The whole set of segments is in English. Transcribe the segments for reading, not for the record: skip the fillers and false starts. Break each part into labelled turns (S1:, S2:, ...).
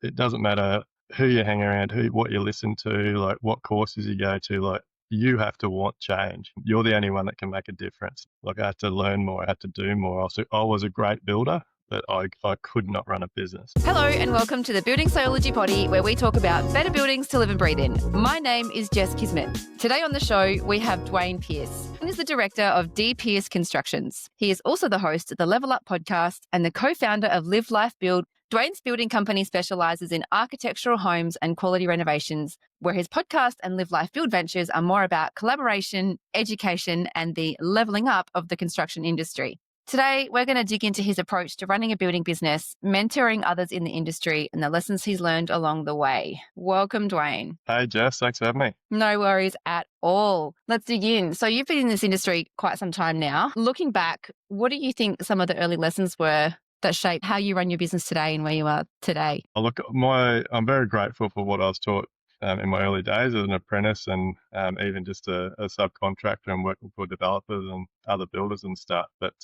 S1: it doesn't matter who you hang around, what you listen to, like what courses you go to, like you have to want change. You're the only one that can make a difference. Like I had to learn more, I had to do more. I was a great builder, but I could not run a business.
S2: Hello and welcome to the Building Sociology Poddy, where we talk about better buildings to live and breathe in. My name is Jess Kismet. Today on the show, we have Duayne Pearce. He is the director of D. Pearce Constructions. He is also the host of the Level Up podcast and the co-founder of Live Life Build. Duayne's building company specialises in architectural homes and quality renovations, where his podcast and Live Life Build ventures are more about collaboration, education, and the levelling up of the construction industry. Today, we're going to dig into his approach to running a building business, mentoring others in the industry, and the lessons he's learned along the way. Welcome, Duayne.
S1: Hey, Jess, thanks for having me.
S2: No worries at all. Let's dig in. So you've been in this industry quite some time now. Looking back, what do you think some of the early lessons were that shaped how you run your business today and where you are today?
S1: I'm very grateful for what I was taught in my early days as an apprentice and even just a subcontractor and working for developers and other builders and stuff. But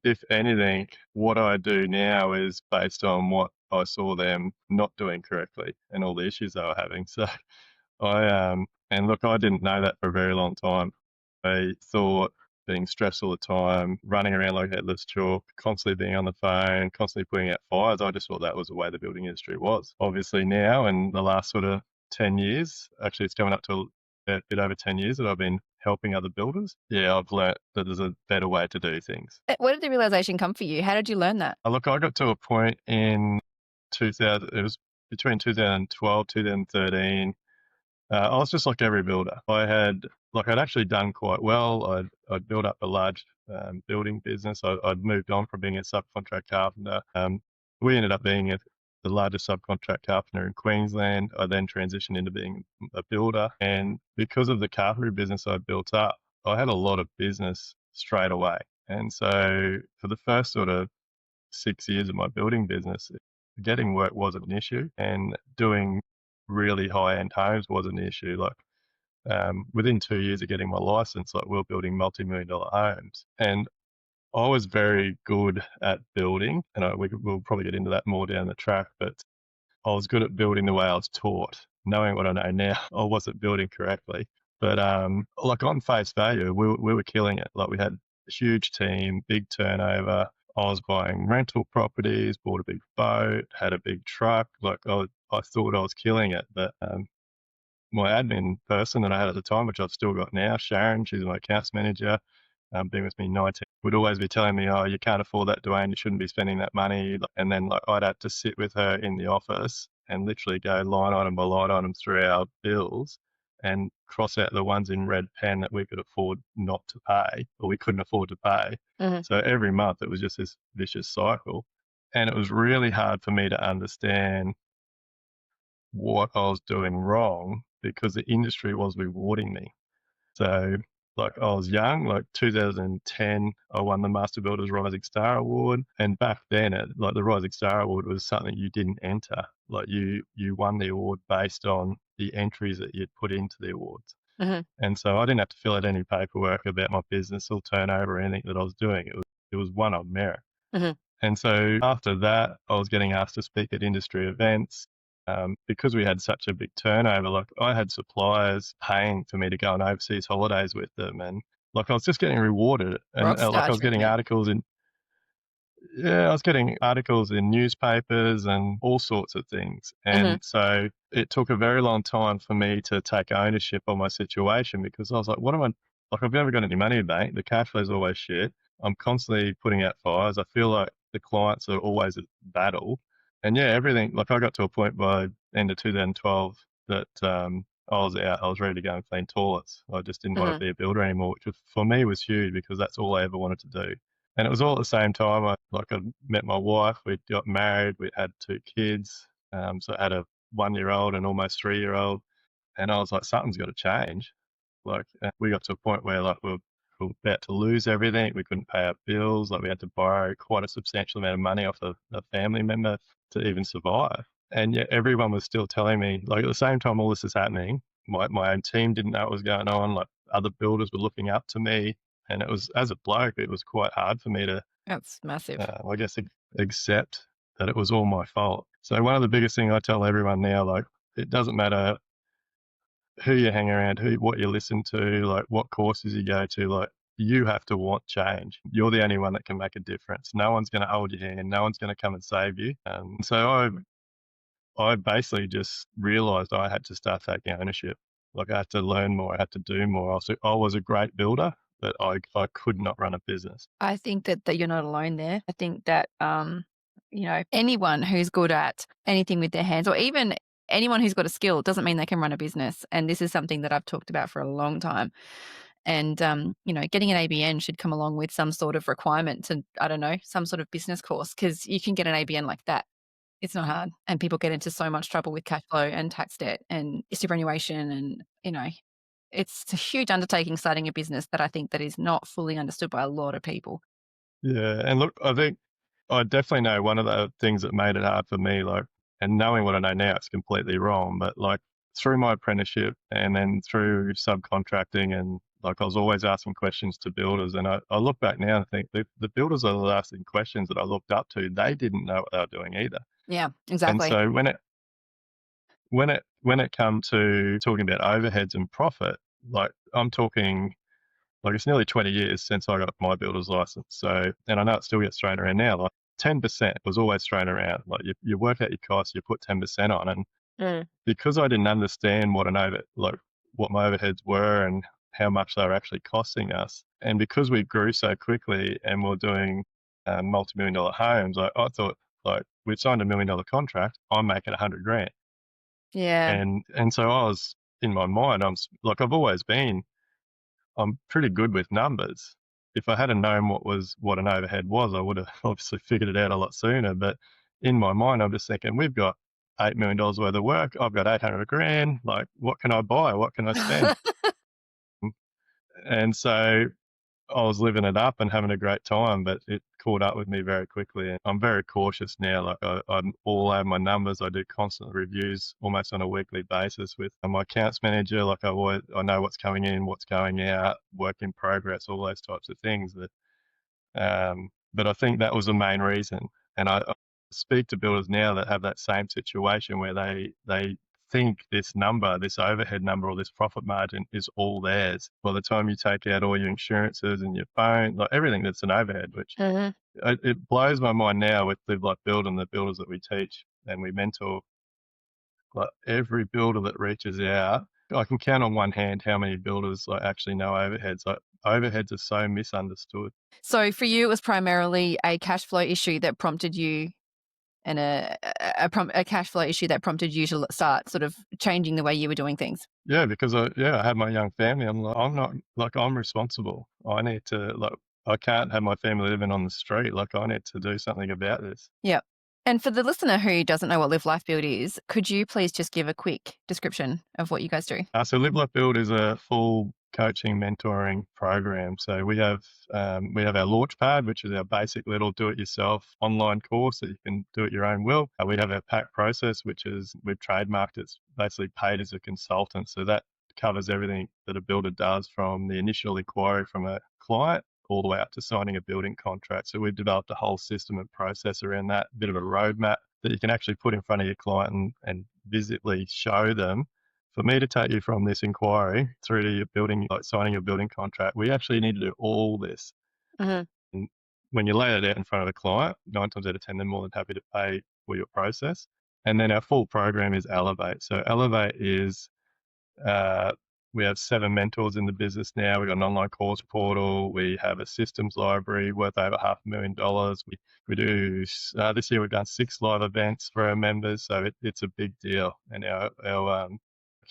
S1: if anything, what I do now is based on what I saw them not doing correctly and all the issues they were having. So I didn't know that for a very long time. I thought being stressed all the time, running around like headless chalk, constantly being on the phone, constantly putting out fires. I just thought that was the way the building industry was. Obviously now, in the last sort of 10 years, actually it's coming up to a bit over 10 years that I've been helping other builders. Yeah, I've learnt that there's a better way to do things.
S2: Where did the realization come for you? How did you learn that?
S1: I got to a point in 2000, it was between 2012, 2013. I was just like every builder. I'd actually done quite well. I'd built up a large building business. I'd moved on from being a subcontract carpenter. We ended up being the largest subcontract carpenter in Queensland. I then transitioned into being a builder. And because of the carpentry business I built up, I had a lot of business straight away. And so for the first sort of 6 years of my building business, getting work wasn't an issue, and doing really high-end homes was an issue. Within 2 years of getting my license, we were building multi-million-dollar homes, and I was very good at building, and we'll probably get into that more down the track. But I was good at building the way I was taught. Knowing what I know now, I wasn't building correctly. But on face value, we were killing it. We had a huge team, big turnover. I was buying rental properties, bought a big boat, had a big truck. I thought I was killing it. But my admin person that I had at the time, which I've still got now, Sharon, she's my accounts manager, been with me 19, would always be telling me, "Oh, you can't afford that, Duayne. You shouldn't be spending that money." And then I'd have to sit with her in the office and literally go line item by line item through our bills and cross out the ones in red pen that we could afford not to pay, or we couldn't afford to pay.
S2: Mm-hmm.
S1: So every month it was just this vicious cycle. And it was really hard for me to understand what I was doing wrong because the industry was rewarding me. So I was young, 2010, I won the Master Builders Rising Star Award. And back then, the Rising Star Award was something you didn't enter. You won the award based on the entries that you'd put into the awards.
S2: Mm-hmm.
S1: And so I didn't have to fill out any paperwork about my business or turnover or anything that I was doing. It was one on merit.
S2: Mm-hmm.
S1: And so after that, I was getting asked to speak at industry events. Because we had such a big turnover, I had suppliers paying for me to go on overseas holidays with them, and I was just getting rewarded, and I was getting articles in newspapers and all sorts of things. And so it took a very long time for me to take ownership of my situation, because I was like, what am I, I've never got any money in the bank. The cash flow is always shit. I'm constantly putting out fires. I feel like the clients are always at battle. And yeah, everything, I got to a point by end of 2012 that I was out. I was ready to go and clean toilets. I just didn't want to be a builder anymore, which for me was huge because that's all I ever wanted to do. And it was all at the same time. I met my wife, we got married, we had 2 kids. So I had a 1-year-old and almost 3-year-old. And I was like, something's got to change. We got to a point where we were about to lose everything. We couldn't pay our bills. We had to borrow quite a substantial amount of money off a family member to even survive. And yet everyone was still telling me, at the same time all this is happening, my own team didn't know what was going on. Other builders were looking up to me. And it was, as a bloke, it was quite hard for me to,
S2: That's massive.
S1: accept that it was all my fault. So one of the biggest things I tell everyone now, like, it doesn't matter who you hang around, what you listen to, like what courses you go to, like you have to want change. You're the only one that can make a difference. No one's going to hold your hand. No one's going to come and save you. So I basically just realized I had to start taking ownership. Like I had to learn more. I had to do more. I was a great builder, but I could not run a business.
S2: I think that you're not alone there. I think that, anyone who's good at anything with their hands, or even anyone who's got a skill, doesn't mean they can run a business. And this is something that I've talked about for a long time. And, getting an ABN should come along with some sort of requirement to, I don't know, some sort of business course, because you can get an ABN like that. It's not hard. And people get into so much trouble with cash flow and tax debt and superannuation. And, it's a huge undertaking starting a business that I think that is not fully understood by a lot of people.
S1: Yeah, and look, I think I definitely know one of the things that made it hard for me, like, and knowing what I know now, it's completely wrong. But like through my apprenticeship and then through subcontracting, and like I was always asking questions to builders, and I look back now and think the builders I was asking questions that I looked up to, they didn't know what they were doing either.
S2: Yeah,
S1: And
S2: exactly.
S1: so when it come to talking about overheads and profit, like I'm talking like it's nearly 20 years since I got my builder's license. So, and I know it still gets thrown around now. Like 10% was always thrown around. Like you work out your costs, you put 10% on. And
S2: Mm.
S1: because I didn't understand what my overheads were and how much they were actually costing us, and because we grew so quickly and we're doing multi-million dollar homes, I thought like we've signed $1 million contract, I'm making 100 grand.
S2: Yeah.
S1: And so I was in my mind, like I've always been I'm pretty good with numbers. If I hadn't known what an overhead was, I would have obviously figured it out a lot sooner. But in my mind, I'm just thinking, we've got $8 million worth of work. I've got 800 grand. Like, what can I buy? What can I spend? And so I was living it up and having a great time, but it caught up with me very quickly. And I'm very cautious now. Like I'm all over my numbers. I do constant reviews almost on a weekly basis with my accounts manager. Like I know what's coming in, what's going out, work in progress, all those types of things. But I think that was the main reason. And I speak to builders now that have that same situation where they think this number, this overhead number or this profit margin is all theirs. By the time you take out all your insurances and your phone, like everything that's an overhead, which
S2: Mhm.
S1: it blows my mind now with Live Like Build and the builders that we teach and we mentor. Like every builder that reaches out, I can count on one hand how many builders like actually know overheads. Like overheads are so misunderstood.
S2: So for you, it was primarily a cash flow issue that prompted you, and a cash flow issue that prompted you to start sort of changing the way you were doing things.
S1: Yeah, because I have my young family. I'm like, I'm not like I'm responsible. I need to like I can't have my family living on the street. Like I need to do something about this.
S2: Yeah. And for the listener who doesn't know what Live Life Build is, could you please just give a quick description of what you guys do?
S1: So Live Like Build is a full coaching mentoring program. So we have our launch pad, which is our basic little do-it-yourself online course that you can do at your own will. We have our pack process, which is we've trademarked. It's basically paid as a consultant. So that covers everything that a builder does from the initial inquiry from a client all the way up to signing a building contract. So we've developed a whole system and process around that, a bit of a roadmap that you can actually put in front of your client and visibly show them. For me to take you from this inquiry through to your building, like signing a building contract, we actually need to do all this.
S2: Hmm.
S1: And when you lay it out in front of the client, 9 times out of 10, they're more than happy to pay for your process. And then our full program is Elevate. So Elevate is uh, we have 7 mentors in the business now. We've got an online course portal. We have a systems library worth over $500,000. We do, this year we've done 6 live events for our members. So it's a big deal. And our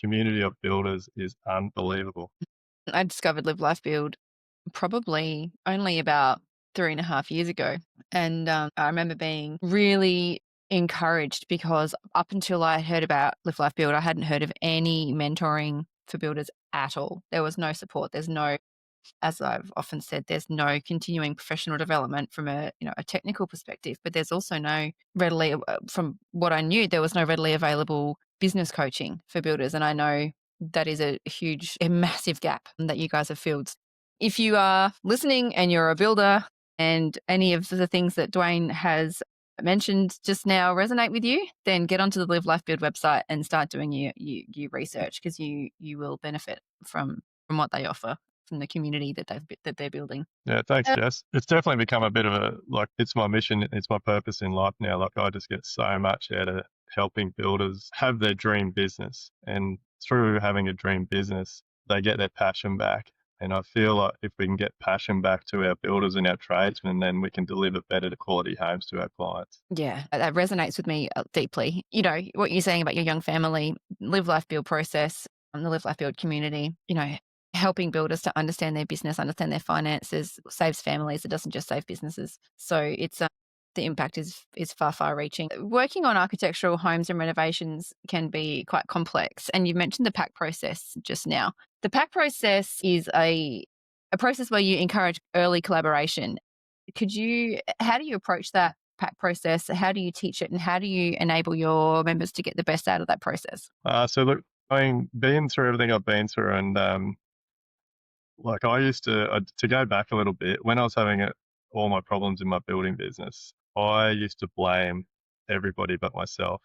S1: community of builders is unbelievable.
S2: I discovered Live Life Build probably only about 3.5 years ago. And I remember being really encouraged because up until I heard about Live Life Build, I hadn't heard of any mentoring for builders at all. There was no support. There's no, as I've often said, there's no continuing professional development from a technical perspective, but there's also no readily, from what I knew, there was no readily available business coaching for builders. And I know that is a massive gap that you guys have filled. If you are listening and you're a builder and any of the things that Duayne has mentioned just now resonate with you, then get onto the Live Life Build website and start doing your research, because you will benefit from what they offer, from the community that they're building.
S1: Yeah, thanks, Jess. It's definitely become a bit of a, like, it's my mission, it's my purpose in life now. Like, I just get so much out of helping builders have their dream business. And through having a dream business, they get their passion back. And I feel like if we can get passion back to our builders and our tradesmen, then we can deliver better quality homes to our clients.
S2: Yeah, that resonates with me deeply. You know, what you're saying about your young family, Live Life Build process, the Live Life Build community, you know, helping builders to understand their business, understand their finances, saves families. It doesn't just save businesses. So it's the impact is far reaching. Working on architectural homes and renovations can be quite complex. And you mentioned the pack process just now. The pack process is a process where you encourage early collaboration. How do you approach that pack process? How do you teach it, and how do you enable your members to get the best out of that process?
S1: So look, I mean, being through everything I've been through, and like, I used to go back a little bit when I was having all my problems in my building business. I used to blame everybody but myself.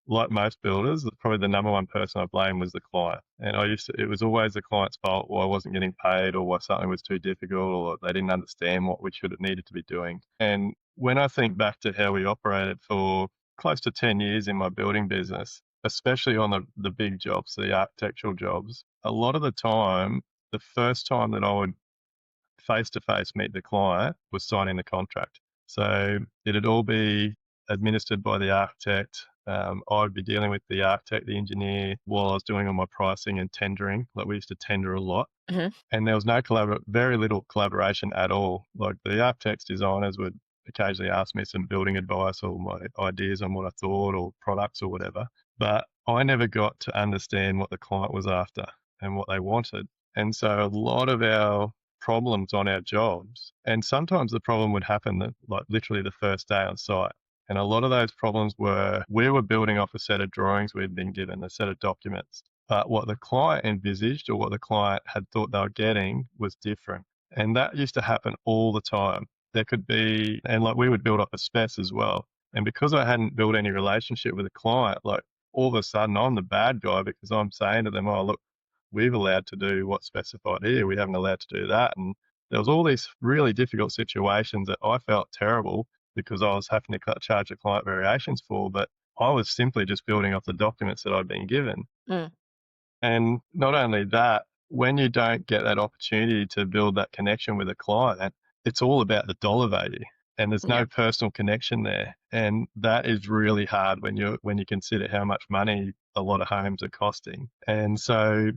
S1: Like most builders, probably the number one person I blamed was the client. And it was always the client's fault, or I wasn't getting paid, or why something was too difficult, or they didn't understand what we should have needed to be doing. And when I think back to how we operated for close to 10 years in my building business, especially on the big jobs, the architectural jobs, a lot of the time, the first time that I would face to face meet the client was signing the contract. So it'd all be administered by the architect. I'd be dealing with the architect, the engineer, while I was doing all my pricing and tendering. Like, we used to tender a lot,
S2: Mhm.
S1: and there was very little collaboration at all. Like, the architects, designers would occasionally ask me some building advice or my ideas on what I thought or products or whatever, but I never got to understand what the client was after and what they wanted. And so a lot of our problems on our jobs, and sometimes the problem would happen that, like, literally the first day on site. And a lot of those problems were, we were building off a set of drawings we'd been given, a set of documents. But what the client envisaged, or what the client had thought they were getting, was different. And that used to happen all the time. There could be, and like, we would build up a spec as well. And because I hadn't built any relationship with the client, like, all of a sudden I'm the bad guy, because I'm saying to them, oh, look, we've allowed to do what's specified here. We haven't allowed to do that. And there was all these really difficult situations that I felt terrible because I was having to charge the client variations for, but I was simply just building off the documents that I'd been given.
S2: Mm.
S1: And not only that, when you don't get that opportunity to build that connection with a client, it's all about the dollar value, and there's
S2: Yeah.
S1: no personal connection there. And that is really hard when you consider how much money a lot of homes are costing. And so,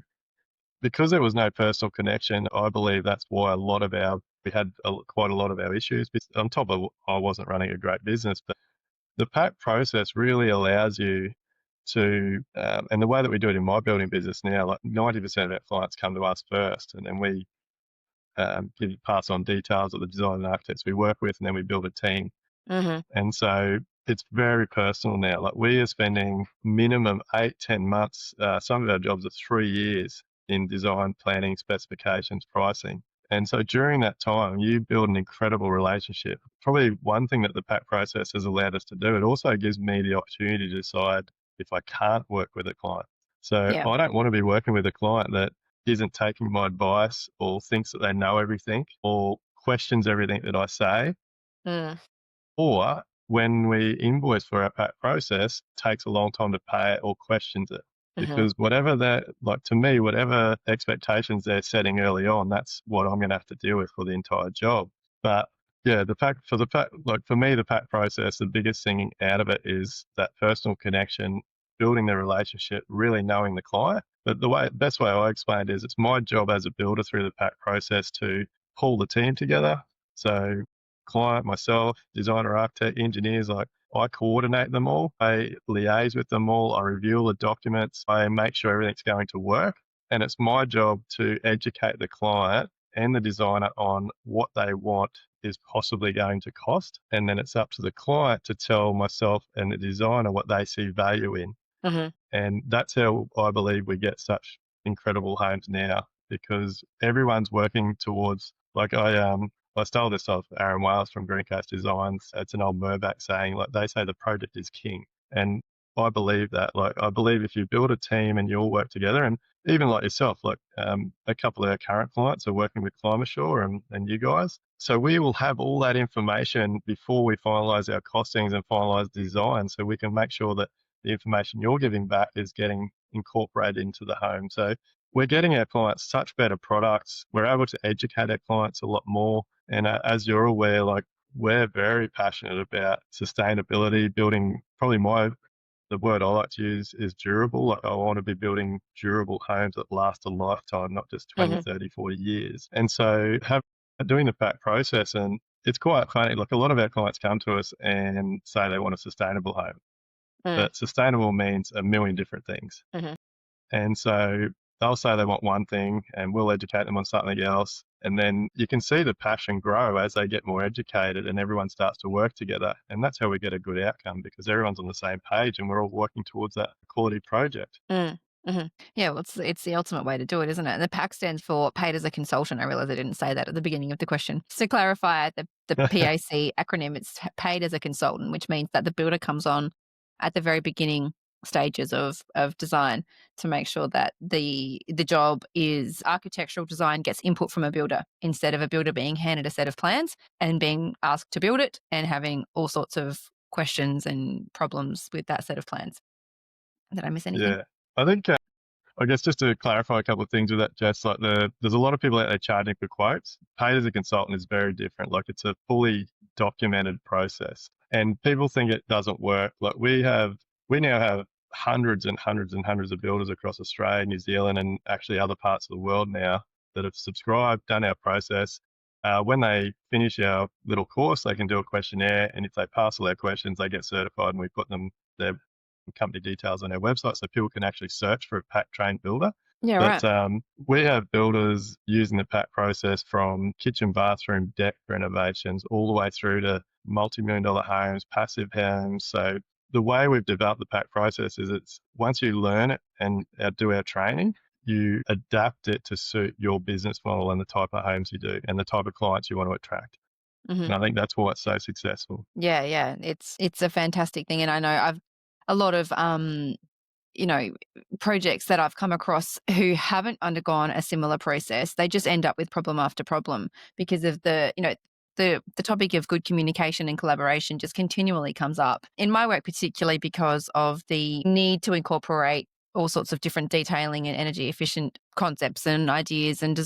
S1: because there was no personal connection, I believe that's why we had quite a lot of our issues. On top of, I wasn't running a great business, but the pack process really allows you to, and the way that we do it in my building business now, like, 90% of our clients come to us first, and then we pass on details of the design and architects we work with, and then we build a team.
S2: Mhm.
S1: And so it's very personal now. Like, we are spending minimum 8-10 months, some of our jobs are 3 years, in design, planning, specifications, pricing. And so during that time, you build an incredible relationship. Probably one thing that the pack process has allowed us to do, it also gives me the opportunity to decide if I can't work with a client. So
S2: Yeah.
S1: I don't want to be working with a client that isn't taking my advice, or thinks that they know everything, or questions everything that I say,
S2: Mm.
S1: or when we invoice for our pack process, takes a long time to pay it or questions it.
S2: Mhm.
S1: Because whatever like, to me, whatever expectations they're setting early on, that's what I'm going to have to deal with for the entire job. But yeah, like, for me, the pack process, the biggest thing out of it is that personal connection, building the relationship, really knowing the client. But best way I explain it is, it's my job as a builder through the pack process to pull the team together. So client, myself, designer, architect, engineers, like, I coordinate them all. I liaise with them all. I review all the documents. I make sure everything's going to work. And it's my job to educate the client and the designer on what they want is possibly going to cost. And then it's up to the client to tell myself and the designer what they see value in.
S2: Mhm.
S1: And that's how I believe we get such incredible homes now, because everyone's working towards, like, I stole this off Aaron Wales from Green Coast Designs. It's an old Mirvac saying, like, they say the project is king. And I believe that. Like, I believe if you build a team and you all work together, and even like yourself, like a couple of our current clients are working with Climasure and you guys. So we will have all that information before we finalize our costings and finalize design, so we can make sure that the information you're giving back is getting incorporated into the home. So we're getting our clients such better products. We're able to educate our clients a lot more. And as you're aware, like, we're very passionate about sustainability, building probably the word I like to use is durable. Like, I want to be building durable homes that last a lifetime, not just 20,
S2: Hmm.
S1: 30, 40 years. And so doing the pack process, and it's quite funny. Like, a lot of our clients come to us and say they want a sustainable home,
S2: Mm.
S1: but sustainable means a million different things.
S2: Hmm.
S1: And so they'll say they want one thing and we'll educate them on something else. And then you can see the passion grow as they get more educated and everyone starts to work together. And that's how we get a good outcome, because everyone's on the same page and we're all working towards that quality project.
S2: Mm. Hmm. Yeah, well, it's the ultimate way to do it, isn't it? And the PAC stands for paid as a consultant. I realize I didn't say that at the beginning of the question. Just to clarify, the PAC acronym, it's paid as a consultant, which means that the builder comes on at the very beginning stages of design to make sure that the job is architectural design gets input from a builder, instead of a builder being handed a set of plans and being asked to build it and having all sorts of questions and problems with that set of plans. Did I miss anything?
S1: Yeah. I think I guess just to clarify a couple of things with that, Jess, like there's a lot of people out there charging for quotes. Paid as a consultant is very different. Like, it's a fully documented process, and people think it doesn't work. Like, we now have hundreds and hundreds and hundreds of builders across Australia, New Zealand, and actually other parts of the world now that have subscribed, done our process. When they finish our little course, they can do a questionnaire, and if they pass all their questions, they get certified, and we put their company details on our website so people can actually search for a pack trained builder.
S2: Yeah,
S1: But
S2: right.
S1: we have builders using the pack process from kitchen, bathroom, deck renovations, all the way through to multi-million dollar homes, passive homes. So the way we've developed the pack process is, it's once you learn it and do our training, you adapt it to suit your business model and the type of homes you do and the type of clients you want to attract.
S2: Mhm.
S1: And I think that's why it's so successful.
S2: Yeah, yeah, it's a fantastic thing, and I know I've a lot of, you know, projects that I've come across who haven't undergone a similar process. They just end up with problem after problem because of the topic of good communication and collaboration just continually comes up. In my work, particularly because of the need to incorporate all sorts of different detailing and energy efficient concepts and ideas and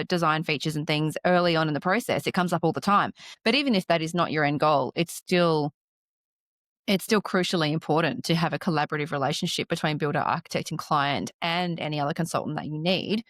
S2: design features and things early on in the process. It comes up all the time. But even if that is not your end goal, it's still crucially important to have a collaborative relationship between builder, architect, and client, and any other consultant that you need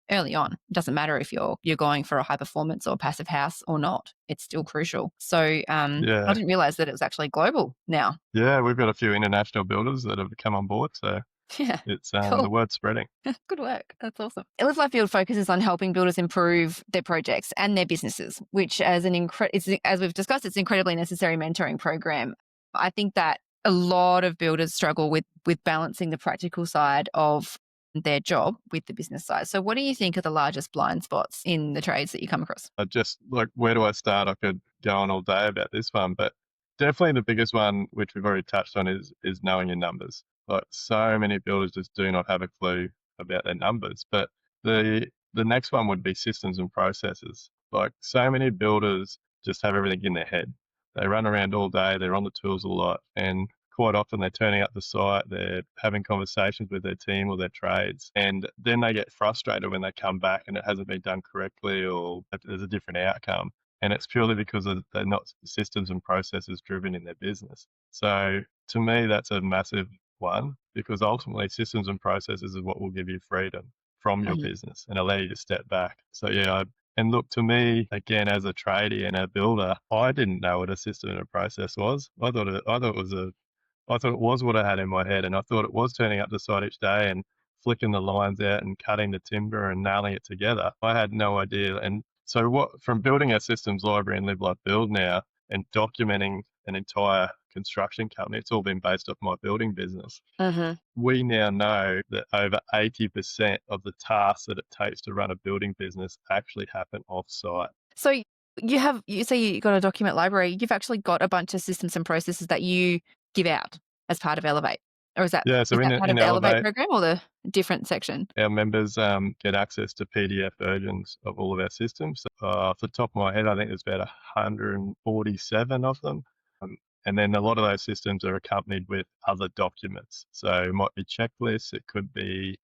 S2: early on. It doesn't matter if you're going for a high performance or passive house or not. It's still crucial. So I
S1: Yeah.
S2: didn't realize that it was actually global now.
S1: Yeah, we've got a few international builders that have come on board. So
S2: Yeah,
S1: it's the
S2: cool.
S1: word's spreading.
S2: Good work. That's awesome. Live Life Field focuses on helping builders improve their projects and their businesses, which, as we've discussed, it's an incredibly necessary mentoring program. I think that a lot of builders struggle with balancing the practical side of their job with the business side. So, what do you think are the largest blind spots in the trades that you come across?
S1: I just, like, where do I start? I could go on all day about this one, but definitely the biggest one, which we've already touched on, is knowing your numbers. Like, so many builders just do not have a clue about their numbers. But the next one would be systems and processes. Like, so many builders just have everything in their head. They run around all day, they're on the tools a lot, and quite often they're turning up the site, they're having conversations with their team or their trades, and then they get frustrated when they come back and it hasn't been done correctly or there's a different outcome. And it's purely because they're not systems and processes driven in their business. So to me, that's a massive one, because ultimately systems and processes is what will give you freedom from your
S2: Mhm.
S1: business and allow you to step back. So yeah, and look, to me, again, as a tradie and a builder, I didn't know what a system and a process was. I thought it was what I had in my head, and I thought it was turning up the site each day and flicking the lines out and cutting the timber and nailing it together. I had no idea. And so from building our systems library and Live Life Build now and documenting an entire construction company, it's all been based off my building business.
S2: Mhm.
S1: We now know that over 80% of the tasks that it takes to run a building business actually happen off site.
S2: So You say you got a document library. You've actually got a bunch of systems and processes that you give out as part of Elevate, or
S1: Yeah, so
S2: is that part
S1: in
S2: of the Elevate
S1: Elevate,
S2: program or the different section?
S1: our members get access to PDF versions of all of our systems. Off the top of my head, I think there's about 147 of them. Um, and then a lot of those systems are accompanied with other documents. So it might be checklists, it could be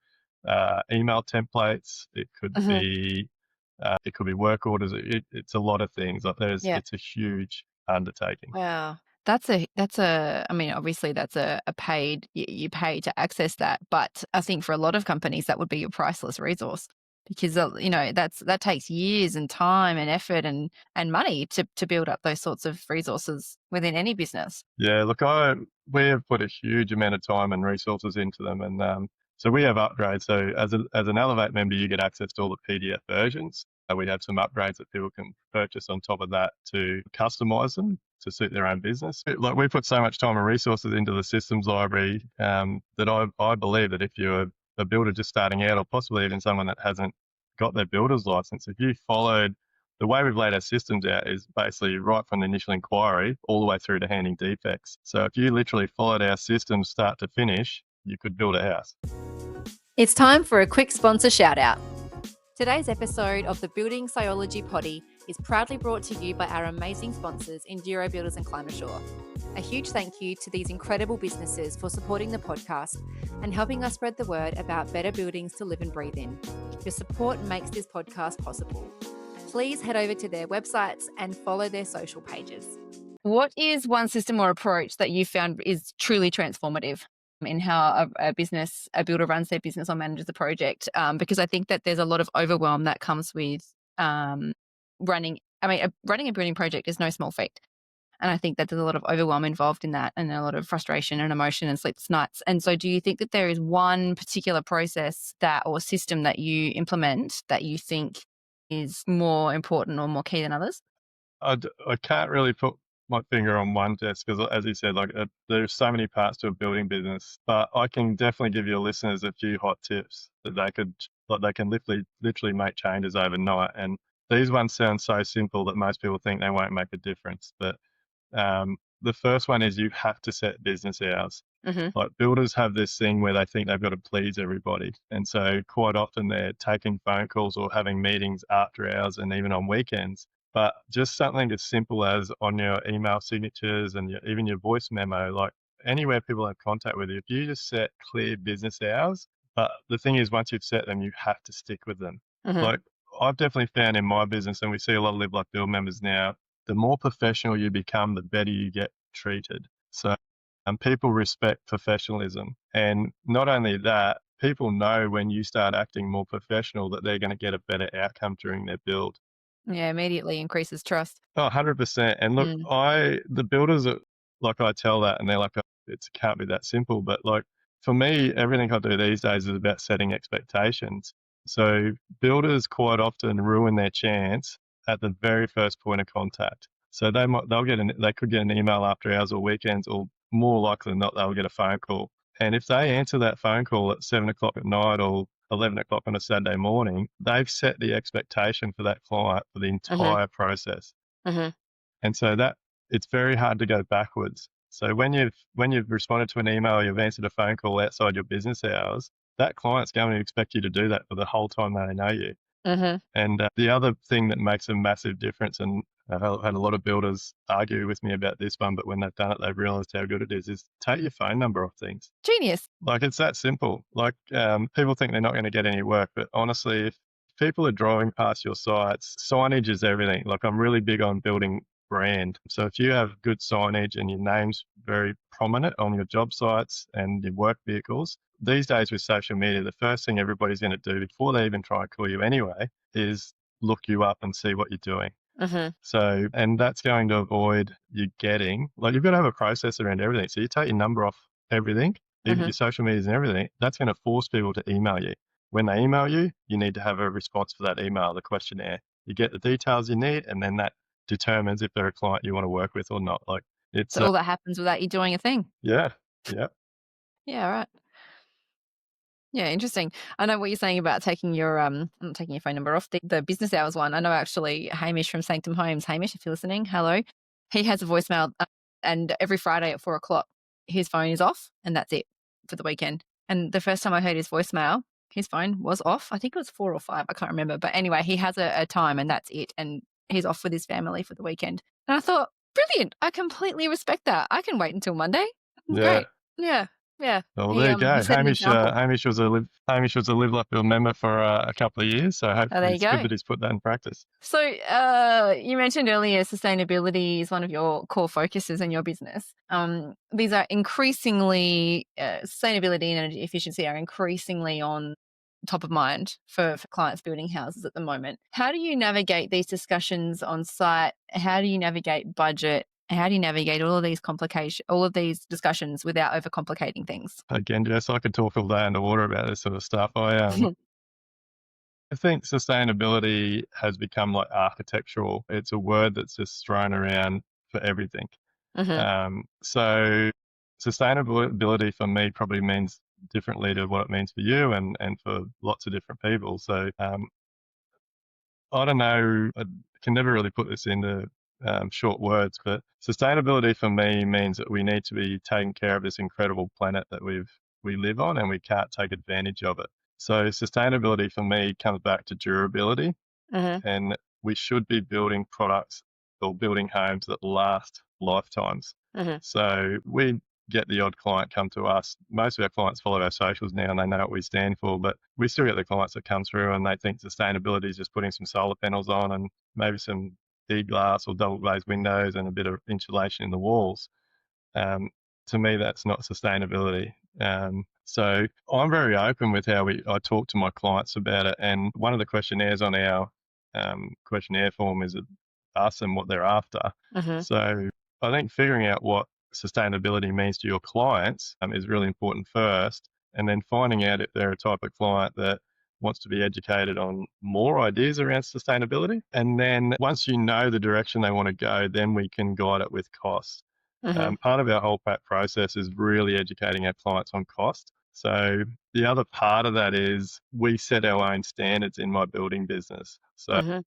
S1: email templates,
S2: Mhm.
S1: it could be work orders. It's a lot of things.
S2: Yeah.
S1: It's a huge undertaking.
S2: Wow. I mean, obviously that's a paid, you pay to access that, but I think for a lot of companies that would be a priceless resource because, that takes years and time and effort and money to build up those sorts of resources within any business.
S1: Yeah, look, we have put a huge amount of time and resources into them, and so we have upgrades. So as an Elevate member, you get access to all the PDF versions. We have some upgrades that people can purchase on top of that to customize them to suit their own business. Like we put so much time and resources into the systems library that I believe that if you're a builder just starting out, or possibly even someone that hasn't got their builder's license, if you followed the way we've laid our systems out is basically right from the initial inquiry all the way through to handing defects. So if you literally followed our systems start to finish, you could build a house.
S2: It's time for a quick sponsor shout out. Today's episode of the Building Sciology Poddy is proudly brought to you by our amazing sponsors, Enduro Builders and Climasure. A huge thank you to these incredible businesses for supporting the podcast and helping us spread the word about better buildings to live and breathe in. Your support makes this podcast possible. Please head over to their websites and follow their social pages. What is one system or approach that you found is truly transformative in how a builder runs their business or manages a project? Because I think that there's a lot of overwhelm that comes with running. I mean, running a building project is no small feat. And I think that there's a lot of overwhelm involved in that and a lot of frustration and emotion and sleepless nights. And so do you think that there is one particular process that or system that you implement that you think is more important or more key than others?
S1: I can't really put my finger on one test because, as you said, there's so many parts to a building business. But I can definitely give your listeners a few hot tips that they can literally make changes overnight. And these ones sound so simple that most people think they won't make a difference. But the first one is you have to set business hours.
S2: Mm-hmm.
S1: Like builders have this thing where they think they've got to please everybody. And so quite often they're taking phone calls or having meetings after hours and even on weekends. But just something as simple as on your email signatures and even your voice memo, like anywhere people have contact with you, if you just set clear business hours, but the thing is, once you've set them, you have to stick with them.
S2: Mm-hmm.
S1: Like I've definitely found in my business, and we see a lot of Live Like Build members now, the more professional you become, the better you get treated. So people respect professionalism. And not only that, people know when you start acting more professional that they're going to get a better outcome during their build.
S2: Yeah, immediately increases trust.
S1: Oh, 100%. And look,
S2: Mm.
S1: the builders, like I tell that and they're like, "Oh, it can't be that simple." But like for me, everything I do these days is about setting expectations. So builders quite often ruin their chance at the very first point of contact. So they could get an email after hours or weekends, or more likely than not, they'll get a phone call. And if they answer that phone call at 7 o'clock at night or 11 o'clock on a Saturday morning, they've set the expectation for that client for the
S2: Mhm,
S1: entire process.
S2: mhm,
S1: And so that it's very hard to go backwards. So when you've responded to an email, you've answered a phone call outside your business hours, that client's going to expect you to do that for the whole time they know you.
S2: mhm.
S1: And the other thing that makes a massive difference, and I've had a lot of builders argue with me about this one, but when they've done it, they've realized how good it is take your phone number off things.
S2: Genius.
S1: Like it's that simple. Like people think they're not going to get any work, but honestly, if people are driving past your sites, signage is everything. Like I'm really big on building brand. So if you have good signage and your name's very prominent on your job sites and your work vehicles, these days with social media, the first thing everybody's going to do before they even try and call you anyway is look you up and see what you're doing.
S2: Mhm,
S1: So, and that's going to avoid you getting, like, you've got to have a process around everything. So you take your number off everything, even
S2: mhm.
S1: your social medias and everything, that's going to force people to email you. When they email you, you need to have a response for that email, the questionnaire. You get the details you need, and then that determines if they're a client you want to work with or not. Like, it's,
S2: So all that happens without you doing a thing.
S1: yeah, yeah.
S2: Yeah, right. Yeah, interesting. I know what you're saying about taking your not taking your phone number off the business hours one. I know actually Hamish from Sanctum Homes. Hamish, if you're listening, hello. He has a voicemail, and every Friday at 4 o'clock, his phone is off, and that's it for the weekend. And the first time I heard his voicemail, his phone was off. I think it was 4 or 5. I can't remember. But anyway, he has a time, and that's it. And he's off with his family for the weekend. And I thought, brilliant. I completely respect that. I can wait until Monday.
S1: Yeah.
S2: Great. Yeah. Yeah.
S1: Well, there you
S2: He
S1: go.
S2: set an example.
S1: Hamish was a Live Lifefield member for a couple of years, so
S2: Oh,
S1: hopefully
S2: there you
S1: it's good
S2: go.
S1: that he's put that in practice.
S2: So, you mentioned earlier sustainability is one of your core focuses in your business. These are increasingly, sustainability and energy efficiency are increasingly on top of mind for clients building houses at the moment. How do you navigate these discussions on site? How do you navigate budget? How do you navigate all of these discussions without overcomplicating things?
S1: Again, Jess, I could talk all day underwater about this sort of stuff. I think sustainability has become like architectural. It's a word that's just thrown around for everything.
S2: Hmm.
S1: So sustainability for me probably means differently to what it means for you and for lots of different people. So I don't know, I can never really put this into short words, but sustainability for me means that we need to be taking care of this incredible planet that we live on, and we can't take advantage of it. So sustainability for me comes back to durability,
S2: Hmm.
S1: and we should be building products or building homes that last lifetimes.
S2: Hmm.
S1: So we get the odd client come to us. Most of our clients follow our socials now and they know what we stand for, but we still get the clients that come through and they think sustainability is just putting some solar panels on and maybe some glass or double glazed windows and a bit of insulation in the walls. Um, to me, that's not sustainability. So I'm very open with how I talk to my clients about it. And one of the questionnaires on our questionnaire form is ask them what they're after.
S2: Hmm.
S1: So I think figuring out what sustainability means to your clients is really important first. And then finding out if they're a type of client that wants to be educated on more ideas around sustainability. And then once you know the direction they want to go, then we can guide it with costs.
S2: Hmm.
S1: Part of our whole PAC process is really educating our clients on cost. So the other part of that is we set our own standards in my building business. So
S2: Hmm.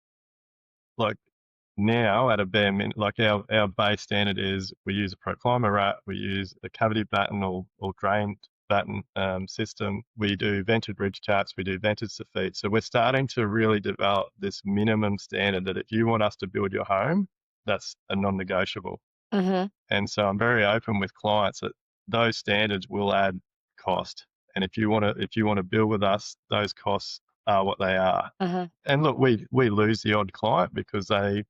S1: like now at a bare minimum, like our base standard is we use a proclimer rat, we use a cavity batten or drained batten system. We do vented ridge caps, we do vented soffits. So we're starting to really develop this minimum standard that if you want us to build your home, that's a non-negotiable.
S2: Hmm.
S1: And so I'm very open with clients that those standards will add cost. And if you want to build with us, those costs are what they are.
S2: Hmm.
S1: And look, we lose the odd client because they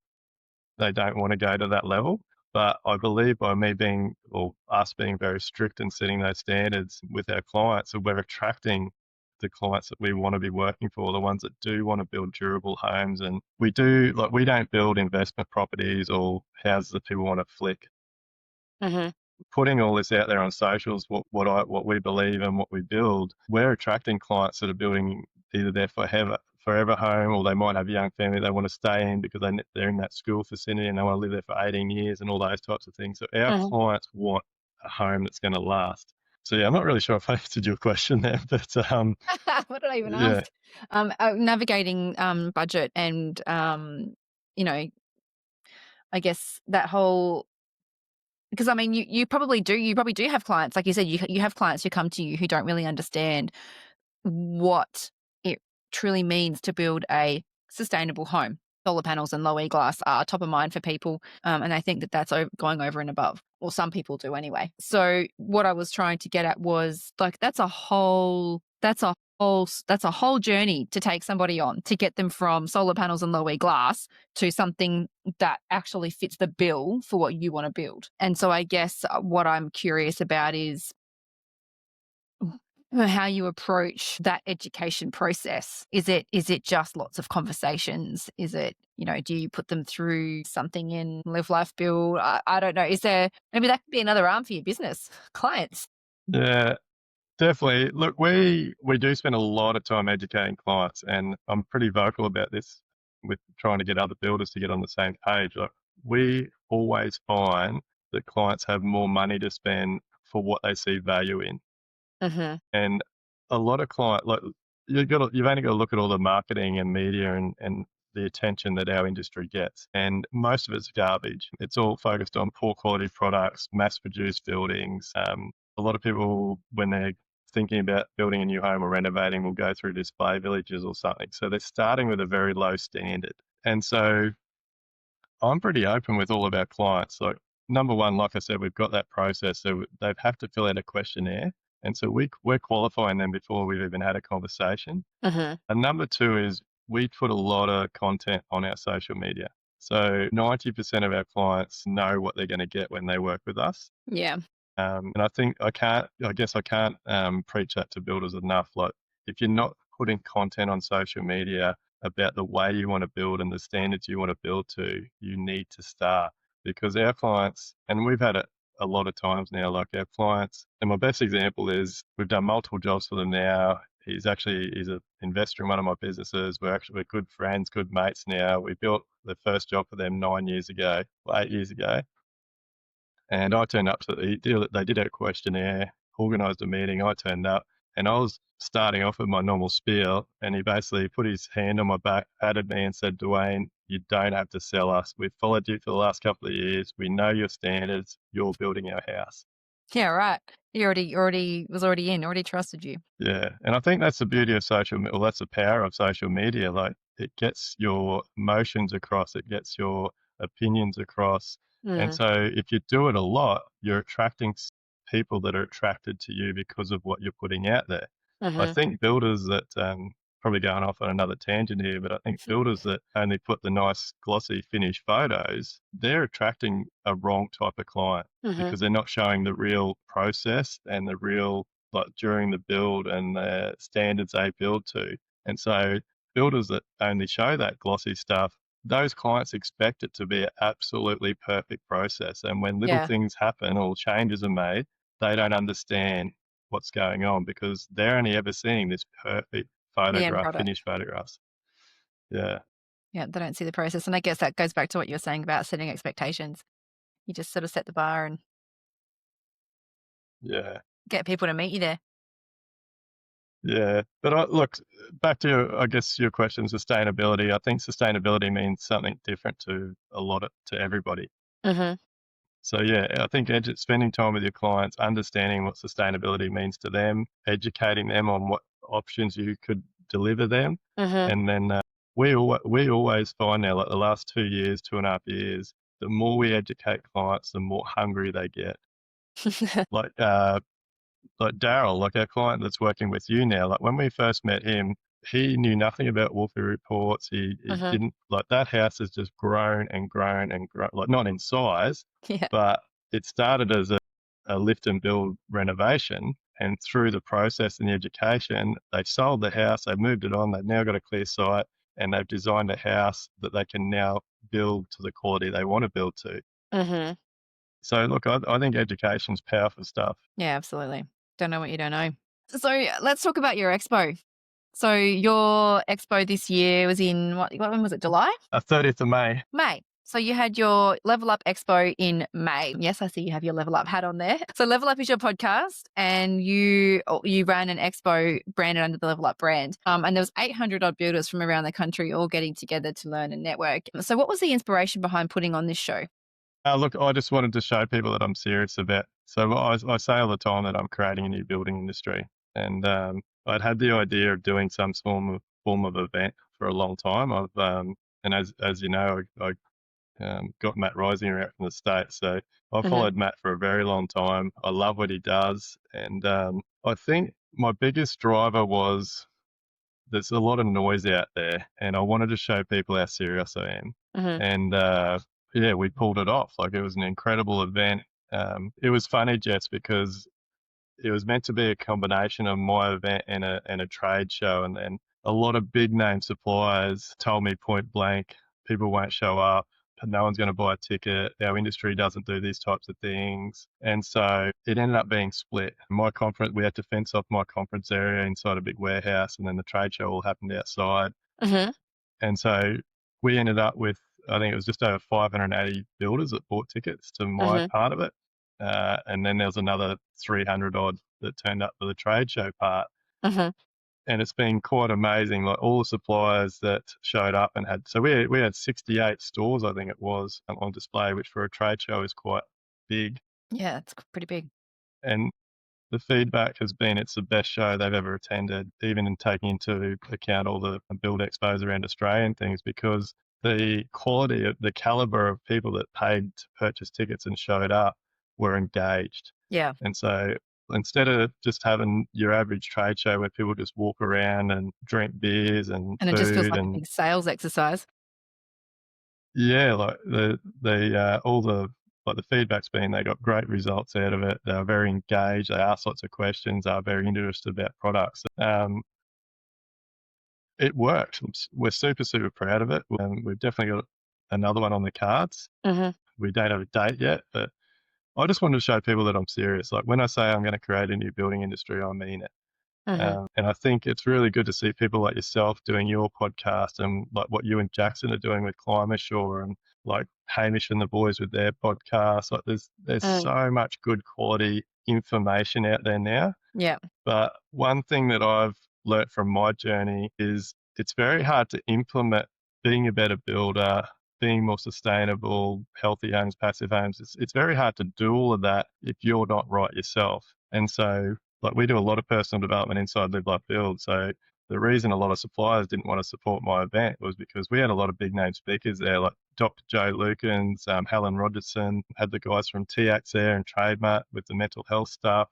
S1: don't want to go to that level. But I believe by me being or us being very strict and setting those standards with our clients, that we're attracting the clients that we want to be working for, the ones that do want to build durable homes. And we don't build investment properties or houses that people want to flick.
S2: Hmm.
S1: Putting all this out there on socials, what we believe and what we build, we're attracting clients that are building either their forever home, or they might have a young family they want to stay in because they're in that school vicinity and they want to live there for 18 years and all those types of things. So our
S2: Hmm.
S1: clients want a home that's going to last. So yeah, I'm not really sure if I answered your question there, but
S2: What did I even
S1: yeah,
S2: ask? Navigating budget and you know, I guess that whole because I mean, you probably do have clients, like you said, you have clients who come to you who don't really understand what it truly means to build a sustainable home. Solar panels and low E glass are top of mind for people, and I think that that's going over and above. Well, some people do anyway. So what I was trying to get at was like that's a whole journey to take somebody on to get them from solar panels and low E glass to something that actually fits the bill for what you want to build. And so I guess what I'm curious about is how you approach that education process. Is it just lots of conversations? Is it, do you put them through something in Live Life Build? I don't know. Is there maybe that could be another arm for your business, clients?
S1: yeah. Definitely. Look, we do spend a lot of time educating clients, and I'm pretty vocal about this with trying to get other builders to get on the same page. Like, we always find that clients have more money to spend for what they see value in.
S2: Mhm.
S1: And a lot of client like you've only got to look at all the marketing and media and the attention that our industry gets, and most of it's garbage. It's all focused on poor quality products, mass produced buildings. A lot of people, when they're thinking about building a new home or renovating, will go through display villages or something. So they're starting with a very low standard. And so I'm pretty open with all of our clients. Like, number one, like I said, we've got that process. So they have to fill out a questionnaire. And so we're qualifying them before we've even had a conversation.
S2: Hmm.
S1: And number two is we put a lot of content on our social media. So 90% of our clients know what they're going to get when they work with us.
S2: Yeah.
S1: And I guess I can't preach that to builders enough. Like, if you're not putting content on social media about the way you want to build and the standards you want to build to, you need to start, because our clients, and we've had it a lot of times now, like our clients, and my best example is we've done multiple jobs for them now. He's an investor in one of my businesses. We're good friends, good mates now. We built the first job for them 9 years ago, 8 years ago. And I turned up to they did a questionnaire, organised a meeting. I turned up and I was starting off with my normal spiel. And he basically put his hand on my back, patted me and said, Duayne, you don't have to sell us. We've followed you for the last couple of years. We know your standards. You're building our house.
S2: Yeah, right. He already was already trusted you.
S1: Yeah. And I think that's the beauty of well, that's the power of social media. Like, it gets your emotions across, it gets your opinions across. And
S2: Mm.
S1: so if you do it a lot, you're attracting people that are attracted to you because of what you're putting out there. I
S2: Hmm.
S1: think builders that, probably going off on another tangent here, but I think builders that only put the nice glossy finished photos, they're attracting a wrong type of client,
S2: Hmm.
S1: because they're not showing the real process and the real, like, during the build and the standards they build to. And so builders that only show that glossy stuff, those clients expect it to be an absolutely perfect process. And when little
S2: Yeah.
S1: things happen or changes are made, they don't understand what's going on, because they're only ever seeing this perfect
S2: The end
S1: photograph,
S2: product.
S1: finished photographs. Yeah,
S2: Yeah, they don't see the process. And I guess that goes back to what you were saying about setting expectations. You just sort of set the bar and
S1: yeah,
S2: get people to meet you there.
S1: yeah. But look, back to I guess your question, sustainability. I think sustainability means something different to everybody.
S2: Hmm.
S1: So yeah, I think spending time with your clients, understanding what sustainability means to them, educating them on what options you could deliver them,
S2: Hmm.
S1: and then we always find now, like the last 2 years, 2.5 years, the more we educate clients, the more hungry they get. Like like Daryl, like our client that's working with you now, like when we first met him, he knew nothing about Wolfie reports. He
S2: Hmm.
S1: didn't, like, that house has just grown and grown and grown, like, not in size,
S2: Yeah.
S1: but it started as a lift and build renovation. And through the process and the education, they sold the house, they moved it on, they've now got a clear site, and they've designed a house that they can now build to the quality they want to build to.
S2: Hmm.
S1: So look, I think education's powerful stuff.
S2: Yeah, absolutely. Don't know what you don't know. So let's talk about your expo. So your expo this year was in what when was it? July?
S1: 30th of May.
S2: May. So you had your Level Up Expo in May. Yes, I see you have your Level Up hat on there. So Level Up is your podcast, and you ran an expo branded under the Level Up brand. And there was 800 odd builders from around the country all getting together to learn and network. So what was the inspiration behind putting on this show?
S1: Look, I just wanted to show people that I'm serious about. So I say all the time that I'm creating a new building industry, and I'd had the idea of doing some form of event for a long time. And as you know, I got Matt Risinger out from the States, so I
S2: Hmm.
S1: followed Matt for a very long time. I love what he does, and I think my biggest driver was there's a lot of noise out there, and I wanted to show people how serious I am.
S2: Hmm.
S1: And yeah, we pulled it off. Like, it was an incredible event. It was funny, Jess, because it was meant to be a combination of my event and a trade show, and then a lot of big name suppliers told me point blank, people won't show up. No one's going to buy a ticket. Our industry doesn't do these types of things. And so it ended up being split. My conference, we had to fence off my conference area inside a big warehouse, and then the trade show all happened outside.
S2: Hmm.
S1: And so we ended up with, I think it was just over 580 builders that bought tickets to my
S2: Hmm.
S1: part of it. And then there was another 300 odd that turned up for the trade show part.
S2: Mhm.
S1: And it's been quite amazing. Like all the suppliers that showed up and had, so we had 68 stores, I think it was, on display, which for a trade show is quite big.
S2: Yeah, it's pretty big.
S1: And the feedback has been it's the best show they've ever attended, even in taking into account all the build expos around Australia and things, because the quality of the caliber of people that paid to purchase tickets and showed up were engaged.
S2: Yeah.
S1: And so instead of just having your average trade show where people just walk around and drink beers and
S2: And it just feels
S1: food
S2: like a
S1: and
S2: big sales exercise.
S1: yeah, like all the like the feedback's been they got great results out of it. They were very engaged. They asked lots of questions. They are very interested about products. It worked. We're super proud of it. We've definitely got another one on the cards.
S2: Mhm.
S1: We don't have a date yet, but I just wanted to show people that I'm serious. Like when I say I'm going to create a new building industry, I mean it.
S2: Mhm.
S1: And I think it's really good to see people like yourself doing your podcast and like what you and Jackson are doing with Climasure and like Hamish and the boys with their podcast. Like there's
S2: Mm.
S1: so much good quality information out there now.
S2: Yeah.
S1: But one thing that I've learnt from my journey is it's very hard to implement being a better builder, being more sustainable, healthy homes, passive homes. It's very hard to do all of that if you're not right yourself. And so, like, we do a lot of personal development inside Live Like Build. So, the reason a lot of suppliers didn't want to support my event was because we had a lot of big name speakers there, like Dr. Joe Lukens, Helen Rogerson, had the guys from TX there and Trademark with the mental health stuff.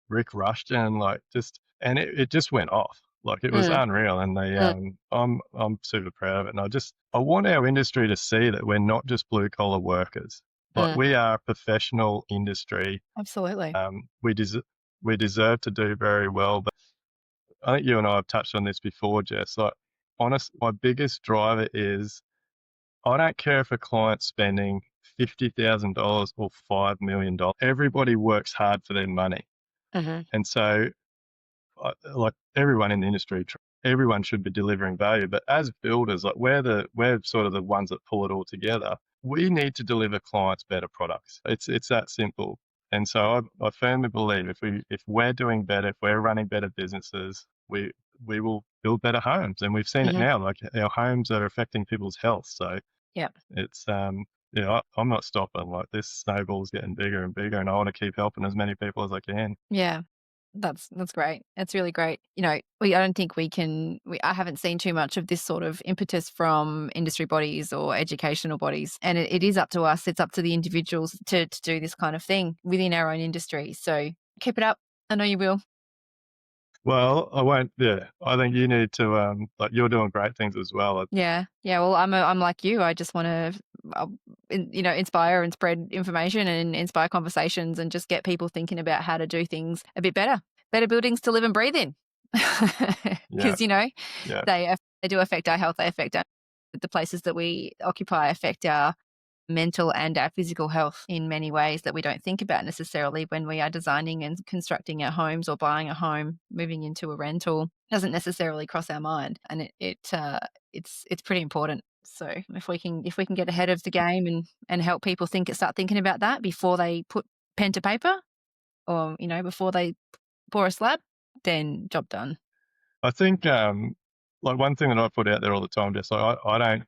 S1: Rick Rushton, like just, and it just went off. Like it was
S2: Mm.
S1: unreal, and
S2: Mm.
S1: I'm super proud of it, and I want our industry to see that we're not just blue collar workers. Like
S2: Mm.
S1: we are a professional industry.
S2: Absolutely.
S1: We deserve to do very well. But I think you and I have touched on this before, Jess. Like, honest, my biggest driver is I don't care if a client's spending $50,000 or $5 million. Everybody works hard for their money,
S2: Mhm.
S1: and so like everyone in the industry, everyone should be delivering value. But as builders, like we're sort of the ones that pull it all together. We need to deliver clients better products. It's that simple. And so I firmly believe if we're doing better, if we're running better businesses, we will build better homes. And we've seen it
S2: Mhm.
S1: now. Like our homes are affecting people's health. So
S2: Yeah.
S1: it's I'm not stopping. Like this snowball's getting bigger and bigger, and I want to keep helping as many people as I can.
S2: Yeah. That's great. It's really great. I don't think I haven't seen too much of this sort of impetus from industry bodies or educational bodies. And it is up to us. It's up to the individuals to do this kind of thing within our own industry. So keep it up. I know you will.
S1: Well, I won't. Yeah, I think you need to. Like you're doing great things as well.
S2: Yeah. Yeah. Well, I'm like you. I just want to, inspire and spread information and inspire conversations and just get people thinking about how to do things a bit better. Better buildings to live and breathe in.
S1: Yeah,
S2: Because,
S1: yeah.
S2: they do affect our health. They affect the places that we occupy, affect our mental and our physical health in many ways that we don't think about necessarily when we are designing and constructing our homes or buying a home, moving into a rental doesn't necessarily cross our mind, and it's pretty important. So if we can get ahead of the game and help people start thinking about that before they put pen to paper or before they pour a slab, then job done.
S1: I think like one thing that I put out there all the time, just like I don't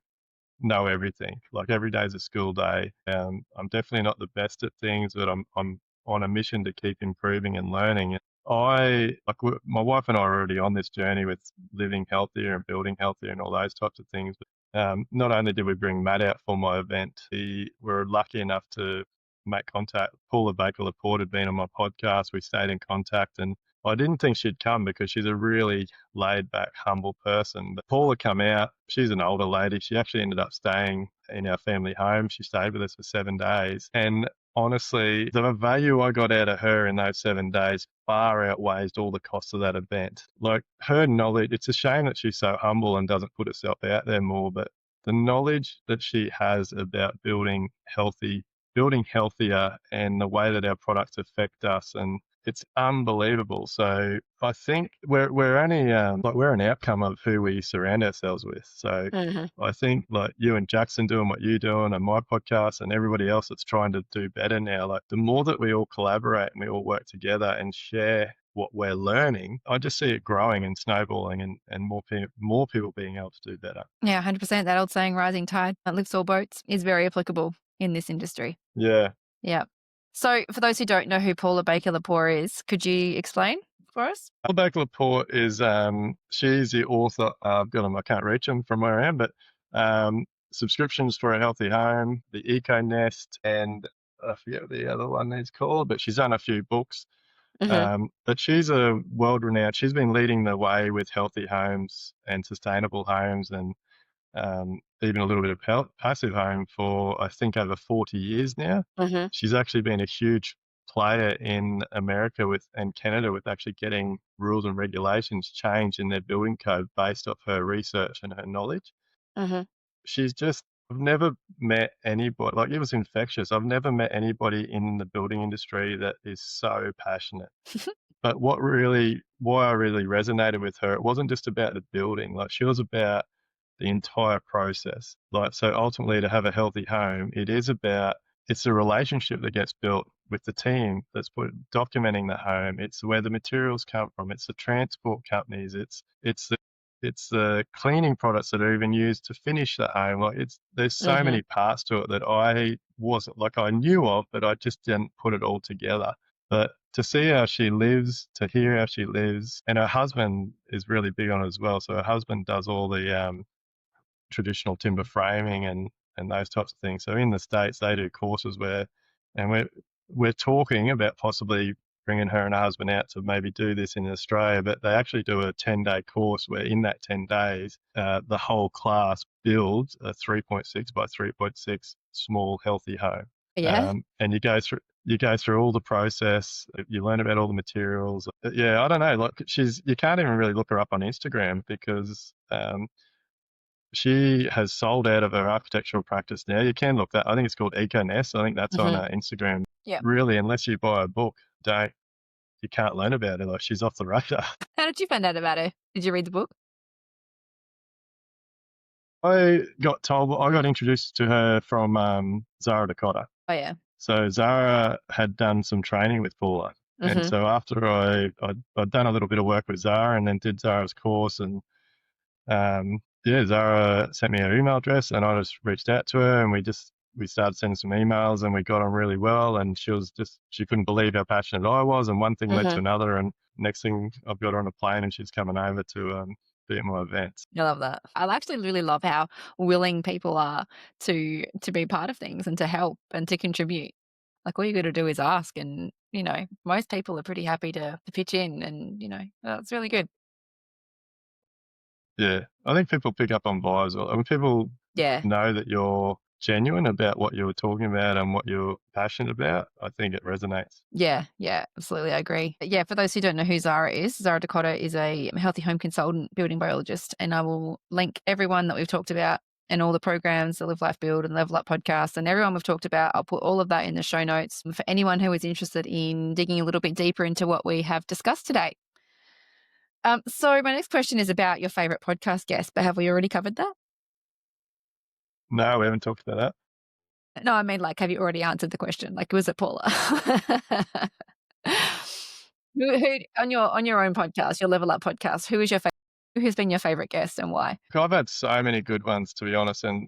S1: know everything. Like every day is a school day. I'm definitely not the best at things, but I'm on a mission to keep improving and learning. My wife and I are already on this journey with living healthier and building healthier and all those types of things. But not only did we bring Matt out for my event, we were lucky enough to make contact. Paula Baker Laporte had been on my podcast. We stayed in contact, and I didn't think she'd come because she's a really laid back, humble person. But Paula come out. She's an older lady. She actually ended up staying in our family home. She stayed with us for 7 days. And honestly, the value I got out of her in those 7 days far outweighs all the costs of that event. Like her knowledge, it's a shame that she's so humble and doesn't put herself out there more, but the knowledge that she has about building healthier and the way that our products affect us, and it's unbelievable. So I think we're only like we're an outcome of who we surround ourselves with. So
S2: Mhm.
S1: I think like you and Jackson doing what you're doing and my podcast and everybody else that's trying to do better now, like the more that we all collaborate and we all work together and share what we're learning, I just see it growing and snowballing, and more people being able to do better.
S2: Yeah, 100%. That old saying, rising tide that lifts all boats, is very applicable in this industry.
S1: Yeah.
S2: Yeah. So, for those who don't know who Paula Baker-Lepore is, could you explain for us?
S1: Paula Baker-Lepore is she's the author. I've got them. I can't reach them from where I am, but Subscriptions for a Healthy Home, The Eco Nest, and I forget what the other one is called, but she's done a few books.
S2: Mm-hmm.
S1: But she's a world-renowned. She's been leading the way with healthy homes and sustainable homes, and even a little bit of passive home for I think over 40 years now.
S2: Mm-hmm.
S1: She's actually been a huge player in America and Canada with actually getting rules and regulations changed in their building code based off her research and her knowledge.
S2: Mm-hmm.
S1: She's just I've never met anybody like it was infectious. I've never met anybody in the building industry that is so passionate. But why I really resonated with her, it wasn't just about the building. Like she was about the entire process. Like, so ultimately to have a healthy home, it's a relationship that gets built with the team documenting the home. It's where the materials come from. It's the transport companies. It's the cleaning products that are even used to finish the home. Like there's so
S2: Mm-hmm.
S1: many parts to it that I wasn't like I knew of, but I just didn't put it all together. But to see how she lives, to hear how she lives, and her husband is really big on it as well. So her husband does all the traditional timber framing and those types of things. So in the States, they do courses and we're talking about possibly bringing her and her husband out to maybe do this in Australia, but they actually do a 10-day course where in that 10 days, the whole class builds a 3.6 by 3.6 small healthy home.
S2: Yeah.
S1: And you go through all the process. You learn about all the materials. Yeah, I don't know. Like you can't even really look her up on Instagram because she has sold out of her architectural practice now. You can look that. I think it's called Eco Nest. I think that's on
S2: Mm-hmm.
S1: Instagram.
S2: Yeah.
S1: Really, unless you buy a book, you can't learn about her. Like she's off the radar.
S2: How did you find out about her? Did you read the book?
S1: I got introduced to her from Zara Dakota.
S2: Oh, yeah.
S1: So Zara had done some training with Paula, and
S2: Mm-hmm.
S1: so after I'd done a little bit of work with Zara, and then did Zara's course, and yeah, Zara sent me her email address, and I just reached out to her, and we started sending some emails, and we got on really well. And she couldn't believe how passionate I was, and one thing led to
S2: Mm-hmm.
S1: another, and next thing I've got her on a plane, and she's coming over to be at my events.
S2: I love that. I actually really love how willing people are to be part of things and to help and to contribute. Like all you got to do is ask, and most people are pretty happy to pitch in, and it's really good.
S1: Yeah, I think people pick up on vibes. When people
S2: Yeah.
S1: know that you're genuine about what you're talking about and what you're passionate about, I think it resonates.
S2: Yeah, yeah, absolutely. I agree. But yeah, for those who don't know who Zara is, Zara Dakota is a healthy home consultant, building biologist, and I will link everyone that we've talked about and all the programs, the Live Life Build and Level Up podcast, and everyone we've talked about. I'll put all of that in the show notes for anyone who is interested in digging a little bit deeper into what we have discussed today. So my next question is about your favorite podcast guest, but have we already covered that?
S1: No, we haven't talked about that.
S2: No, I mean, like, have you already answered the question? Like, was it Paula? Who on your own podcast, your Level Up podcast, who has been your favorite guest and why?
S1: I've had so many good ones, to be honest, and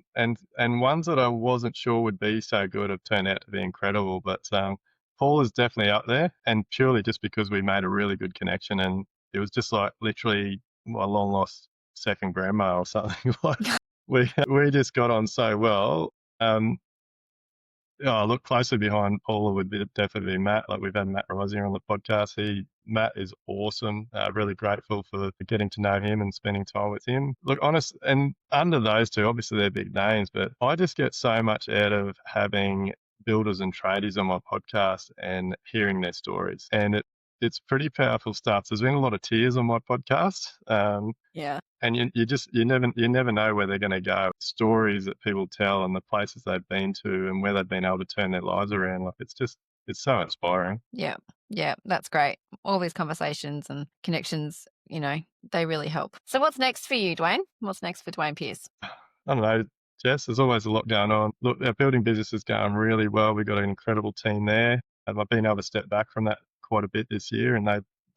S1: ones that I wasn't sure would be so good have turned out to be incredible. But Paul is definitely up there, and purely just because we made a really good connection, and it was just like literally my long lost second grandma or something. Like we just got on so well. Oh, look closely behind Paula would definitely be Matt. Like we've had Matt Rosier on the podcast. Matt is awesome. Really grateful for getting to know him and spending time with him. Look, honest, and under those two, obviously they're big names, but I just get so much out of having builders and tradies on my podcast and hearing their stories. And it's pretty powerful stuff. There's been a lot of tears on my podcast.
S2: Yeah.
S1: And you never know where they're going to go. Stories that people tell and the places they've been to and where they've been able to turn their lives around. Like it's so inspiring.
S2: Yeah. Yeah, that's great. All these conversations and connections, they really help. So what's next for you, Duayne? What's next for Duayne Pearce?
S1: I don't know, Jess, there's always a lot going on. Look, our building business is going really well. We've got an incredible team there. I've been able to step back from that quite a bit this year, and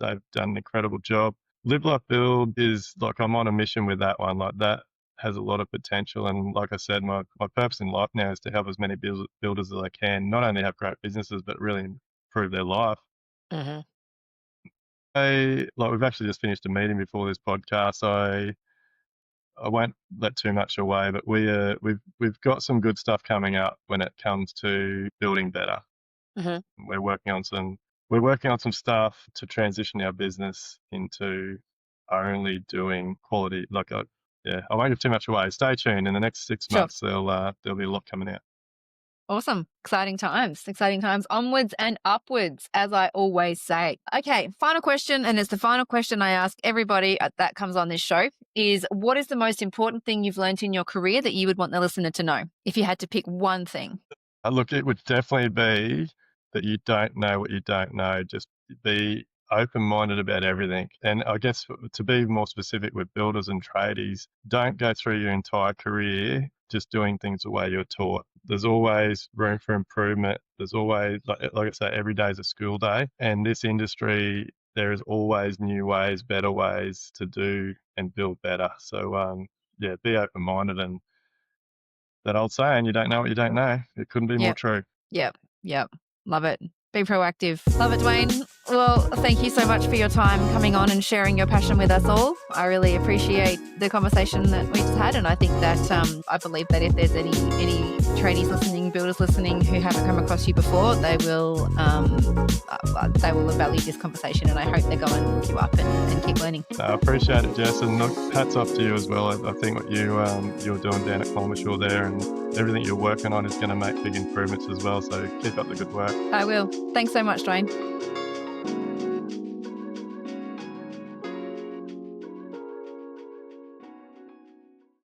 S1: They've done an incredible job. Live Life Build is like, I'm on a mission with that one. Like, that has a lot of potential. And like I said, my purpose in life now is to help as many builders as I can, not only have great businesses, but really improve their life.
S2: Hmm.
S1: We've actually just finished a meeting before this podcast. I won't let too much away, but we've got some good stuff coming up when it comes to building better.
S2: Hmm.
S1: We're working on some stuff to transition our business into only doing quality. I won't give too much away. Stay tuned. In the next 6
S2: Sure.
S1: months, there'll be a lot coming out.
S2: Awesome. Exciting times. Exciting times. Onwards and upwards, as I always say. Okay, final question, and it's the final question I ask everybody that comes on this show, is what is the most important thing you've learned in your career that you would want the listener to know, if you had to pick one thing?
S1: Look, it would definitely be that you don't know what you don't know. Just be open-minded about everything. And I guess to be more specific with builders and tradies, don't go through your entire career just doing things the way you're taught. There's always room for improvement. There's always, like I say, every day is a school day. And this industry, there is always new ways, better ways to do and build better. So, be open-minded, and that old saying, you don't know what you don't know. It couldn't be more
S2: Yep.
S1: true.
S2: Yep. Yep. Love it. Be proactive. Love it, Duayne. Well, thank you so much for your time coming on and sharing your passion with us all. I really appreciate the conversation that we just had, and I think that I believe that if there's any tradies listening, builders listening who haven't come across you before, they will value this conversation, and I hope they go and look you up and keep learning.
S1: I appreciate it, Jess, and look, hats off to you as well. I think what you're doing down at Climashore there, and everything you're working on is going to make big improvements as well. So keep up the good work.
S2: I will. Thanks so much, Duayne.